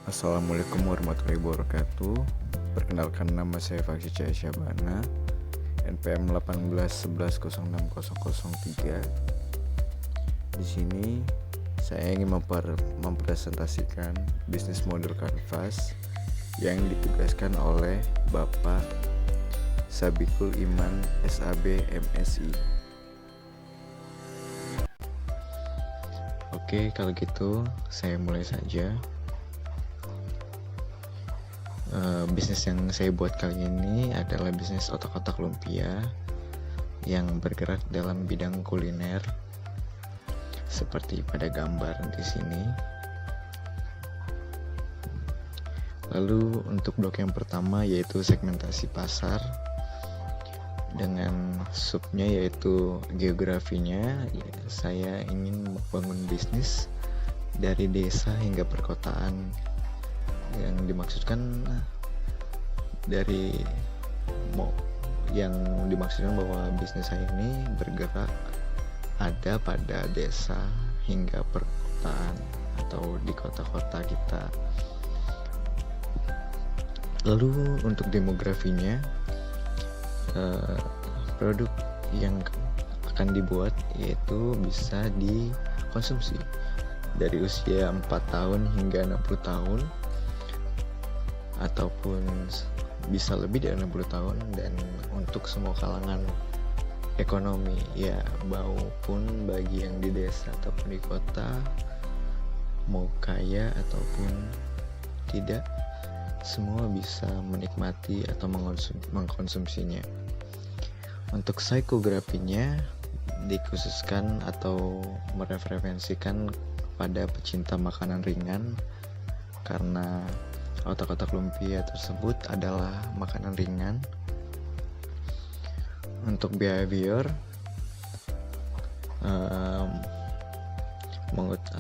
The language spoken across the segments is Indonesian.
Assalamualaikum warahmatullahi wabarakatuh. Perkenalkan, nama saya Faksi Cahaya Syabana, NPM 1811060003. Di sini saya ingin mempresentasikan bisnis model kanvas yang ditugaskan oleh Bapak Sabikul Iman SAB MSI. Oke, kalau gitu saya mulai saja. Bisnis yang saya buat kali ini adalah bisnis otak-otak lumpia yang bergerak dalam bidang kuliner seperti pada gambar di sini. Lalu untuk blok yang pertama yaitu segmentasi pasar, dengan subnya yaitu geografinya. Saya ingin membangun bisnis dari desa hingga perkotaan. Yang dimaksudkan bahwa bisnis saya ini bergerak ada pada desa hingga perkotaan atau di kota-kota kita. Lalu untuk demografinya, produk yang akan dibuat yaitu bisa dikonsumsi dari usia 4 tahun hingga 60 tahun ataupun bisa lebih dari 60 tahun, dan untuk semua kalangan ekonomi ya, maupun bagi yang di desa ataupun di kota, mau kaya ataupun tidak, semua bisa menikmati atau mengkonsumsinya. Untuk psikografinya dikhususkan atau mereferensikan pada pecinta makanan ringan, karena otak-otak lumpia tersebut adalah makanan ringan. Untuk behavior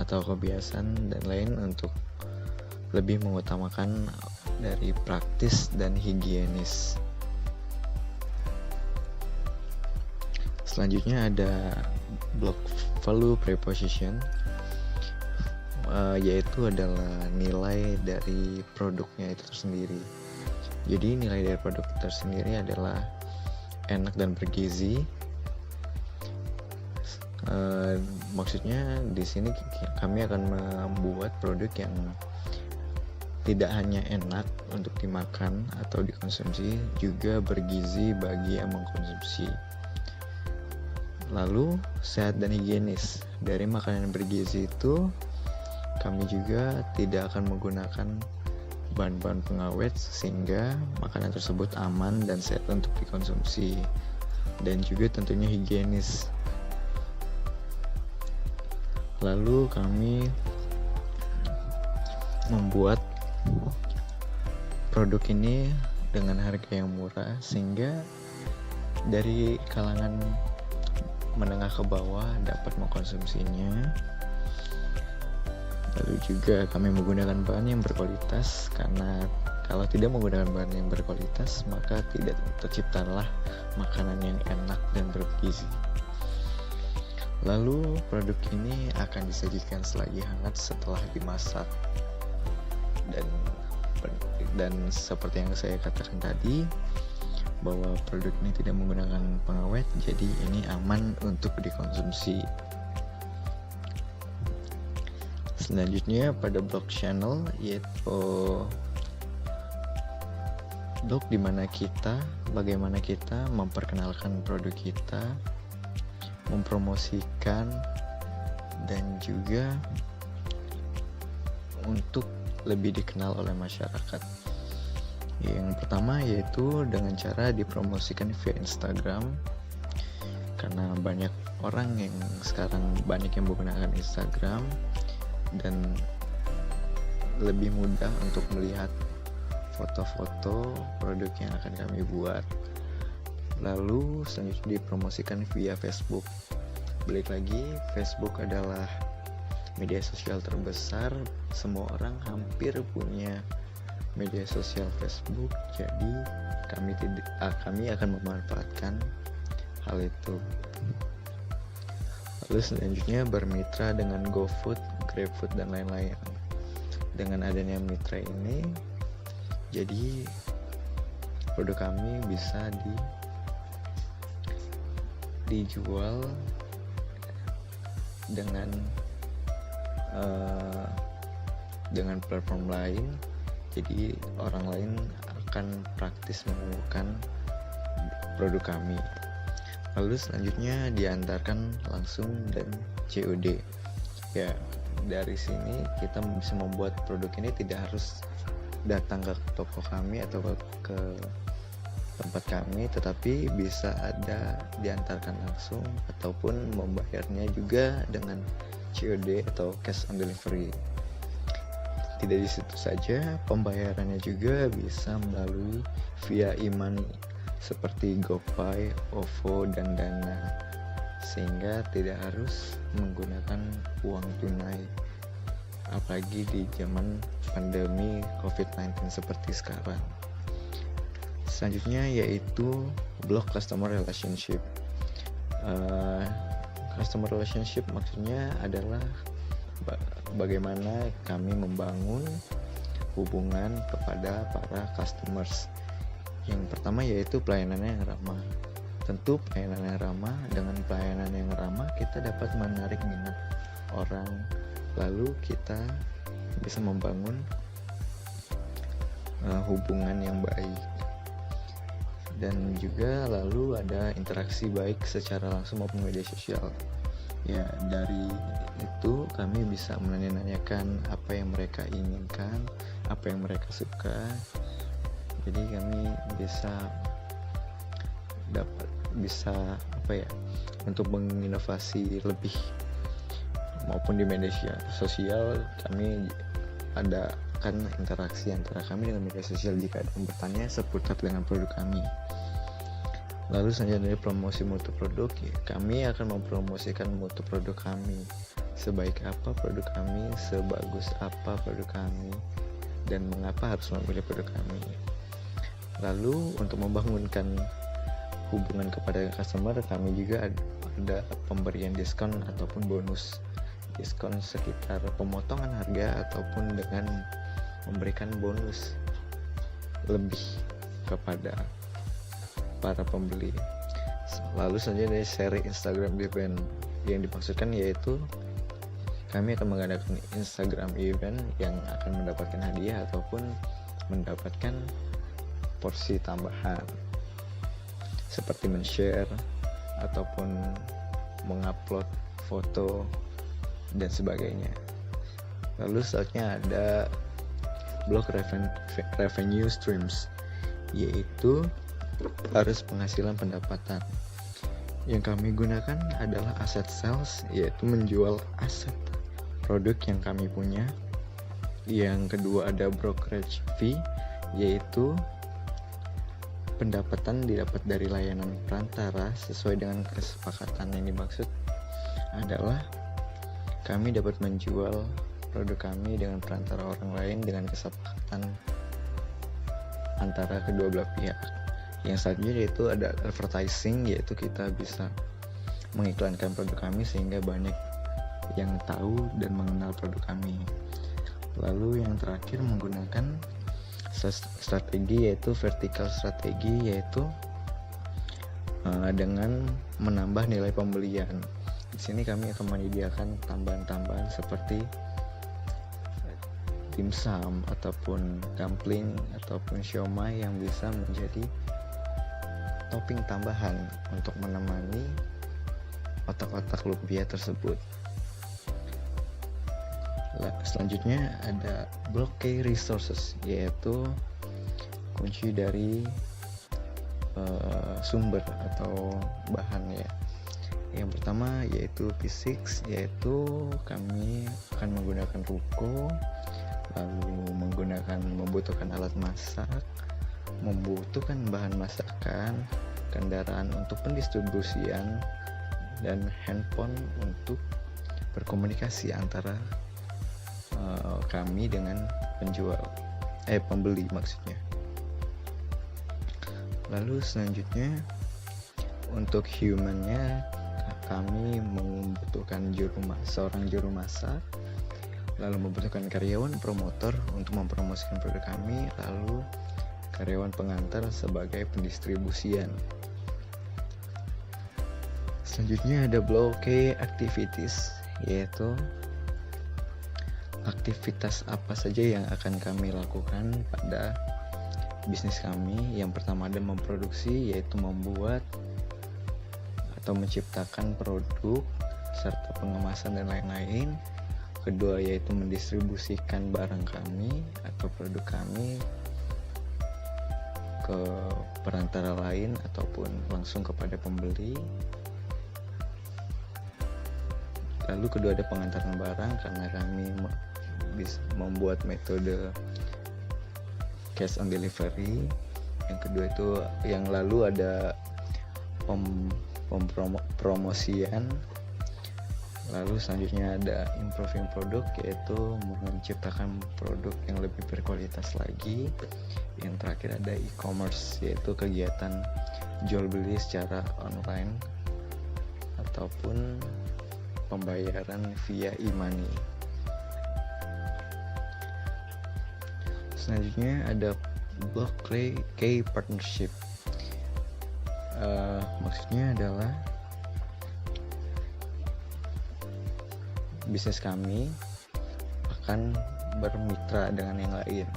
atau kebiasaan dan lain, untuk lebih mengutamakan dari praktis dan higienis. Selanjutnya ada block value proposition, yaitu adalah nilai dari produknya itu tersendiri. Jadi nilai dari produk tersendiri adalah enak dan bergizi. Maksudnya di sini kami akan membuat produk yang tidak hanya enak untuk dimakan atau dikonsumsi, juga bergizi bagi yang mengkonsumsi. Lalu sehat dan higienis. Dari makanan yang bergizi itu kami juga tidak akan menggunakan bahan-bahan pengawet, sehingga makanan tersebut aman dan sehat untuk dikonsumsi, dan juga tentunya higienis. Lalu kami membuat produk ini dengan harga yang murah, sehingga dari kalangan menengah ke bawah dapat mengkonsumsinya. Lalu juga kami menggunakan bahan yang berkualitas, karena kalau tidak menggunakan bahan yang berkualitas maka tidak terciptalah makanan yang enak dan bergizi. Lalu produk ini akan disajikan selagi hangat setelah dimasak, dan seperti yang saya katakan tadi, bahwa produk ini tidak menggunakan pengawet, jadi ini aman untuk dikonsumsi. Selanjutnya pada blog channel, yaitu blog bagaimana kita memperkenalkan produk kita, mempromosikan, dan juga untuk lebih dikenal oleh masyarakat. Yang pertama yaitu dengan cara dipromosikan via Instagram, karena banyak orang yang sekarang banyak yang menggunakan Instagram dan lebih mudah untuk melihat foto-foto produk yang akan kami buat. Lalu selanjutnya dipromosikan via Facebook. Balik lagi, Facebook adalah media sosial terbesar. Semua orang hampir punya media sosial Facebook, jadi kami akan memanfaatkan hal itu. Lalu selanjutnya bermitra dengan GoFood, GrabFood, dan lain-lain. dengan adanya mitra ini, jadi produk kami bisa dijual dengan platform lain. Jadi orang lain akan praktis menemukan produk kami. Lalu selanjutnya diantarkan langsung dan COD. Ya, dari sini kita bisa membuat produk ini tidak harus datang ke toko kami atau ke tempat kami, tetapi bisa ada diantarkan langsung ataupun membayarnya juga dengan COD atau cash on delivery. Tidak di situ saja, pembayarannya juga bisa melalui via e-money seperti GoPay, OVO, dan Dana, sehingga tidak harus menggunakan uang tunai, apalagi di zaman pandemi COVID-19 seperti sekarang. Selanjutnya yaitu blog customer relationship. Customer relationship maksudnya adalah bagaimana kami membangun hubungan kepada para customers. Yang pertama yaitu pelayanan yang ramah. Tentu pelayanan yang ramah, dengan pelayanan yang ramah kita dapat menarik minat orang, lalu kita bisa membangun hubungan yang baik. Dan juga lalu ada interaksi baik secara langsung maupun media sosial. Ya, dari itu kami bisa menanyakan apa yang mereka inginkan, apa yang mereka suka. Jadi kami bisa untuk menginovasi lebih, maupun di media sosial kami adakan interaksi antara kami dengan media sosial jika ada yang bertanya seputar dengan produk kami. Lalu selanjutnya dari promosi mutu produk, ya, kami akan mempromosikan mutu produk kami, sebaik apa produk kami, sebagus apa produk kami, dan mengapa harus memilih produk kami. Lalu untuk membangunkan hubungan kepada customer, kami juga ada pemberian diskon ataupun bonus. Diskon sekitar pemotongan harga ataupun dengan memberikan bonus lebih kepada para pembeli. Lalu selanjutnya dari seri Instagram event, yang dimaksudkan yaitu kami akan mengadakan Instagram event yang akan mendapatkan hadiah ataupun mendapatkan porsi tambahan seperti men-share ataupun mengupload foto dan sebagainya. Lalu selanjutnya ada blog revenue streams, yaitu harus penghasilan pendapatan. Yang kami gunakan adalah aset sales, yaitu menjual aset produk yang kami punya. Yang kedua ada brokerage fee, yaitu pendapatan didapat dari layanan perantara sesuai dengan kesepakatan. Yang dimaksud adalah kami dapat menjual produk kami dengan perantara orang lain dengan kesepakatan antara kedua belah pihak. Yang selanjutnya yaitu ada advertising, yaitu kita bisa mengiklankan produk kami sehingga banyak yang tahu dan mengenal produk kami. Lalu yang terakhir menggunakan strategi, yaitu vertical strategi, yaitu dengan menambah nilai pembelian. Di sini kami akan menyediakan tambahan-tambahan seperti dimsum ataupun dumpling ataupun siomay yang bisa menjadi topping tambahan untuk menemani otak-otak lumpia tersebut. Selanjutnya ada blog key resources, yaitu kunci dari sumber atau bahan, ya. Yang pertama yaitu P6, yaitu kami akan menggunakan ruko, lalu membutuhkan alat masak, membutuhkan bahan masakan, kendaraan untuk pendistribusian, dan handphone untuk berkomunikasi antara kami dengan pembeli maksudnya. Lalu selanjutnya untuk humannya, kami membutuhkan seorang juru masak, lalu membutuhkan karyawan promotor untuk mempromosikan produk kami, lalu karyawan pengantar sebagai pendistribusian. Selanjutnya ada Block K activities, yaitu aktivitas apa saja yang akan kami lakukan pada bisnis kami. Yang pertama ada memproduksi, yaitu membuat atau menciptakan produk serta pengemasan dan lain-lain. Kedua yaitu mendistribusikan barang kami atau produk kami ke perantara lain ataupun langsung kepada pembeli. Lalu kedua ada pengantaran barang, karena kami bisa membuat metode cash on delivery. Yang kedua itu yang lalu ada promosian. Lalu selanjutnya ada improving product, yaitu menciptakan produk yang lebih berkualitas lagi. Yang terakhir ada e-commerce, yaitu kegiatan jual beli secara online ataupun pembayaran via e-money. Selanjutnya ada Block K partnership. Maksudnya adalah bisnis kami akan bermitra dengan yang lain.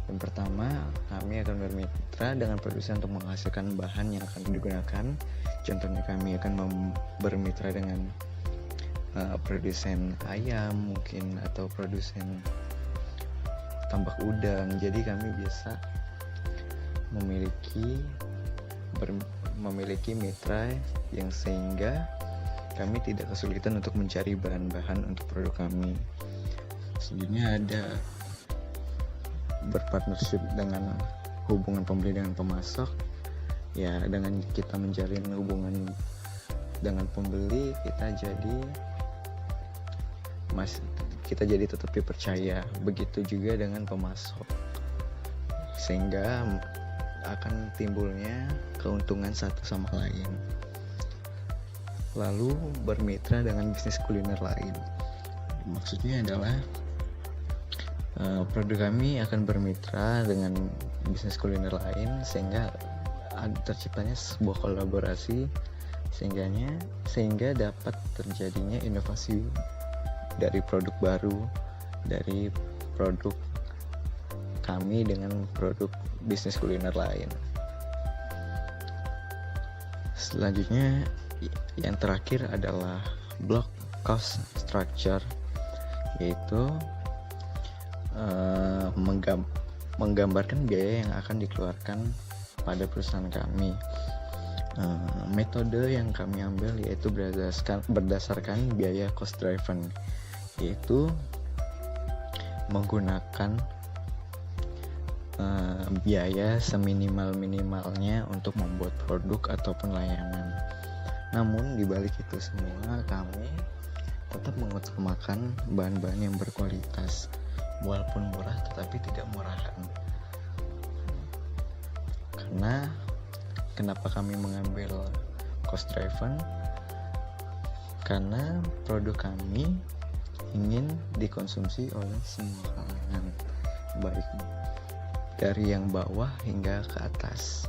Yang pertama, kami akan bermitra dengan produsen untuk menghasilkan bahan yang akan digunakan. Contohnya kami akan bermitra dengan produsen ayam mungkin, atau produsen tambak udang. Jadi kami bisa memiliki mitra yang sehingga kami tidak kesulitan untuk mencari bahan-bahan untuk produk kami. Selanjutnya ada berpartnership dengan hubungan pembeli dengan pemasok. Ya, dengan kita menjalin hubungan dengan pembeli, kita jadi tetap dipercaya. Begitu juga dengan pemasok, sehingga akan timbulnya keuntungan satu sama lain. Lalu bermitra dengan bisnis kuliner lain. Maksudnya adalah produk kami akan bermitra dengan bisnis kuliner lain, sehingga terciptanya sebuah kolaborasi sehingga dapat terjadinya inovasi dari produk baru, dari produk kami dengan produk bisnis kuliner lain. Selanjutnya yang terakhir adalah block cost structure, yaitu menggambarkan biaya yang akan dikeluarkan pada perusahaan kami. Metode yang kami ambil yaitu berdasarkan biaya cost driven, yaitu menggunakan biaya seminimal-minimalnya untuk membuat produk ataupun layanan. Namun di balik itu semua, kami tetap mengutamakan bahan-bahan yang berkualitas, walaupun murah tetapi tidak murahan. Karena kenapa kami mengambil cost driven? Karena produk kami ingin dikonsumsi oleh semua kalangan, baik dari yang bawah hingga ke atas.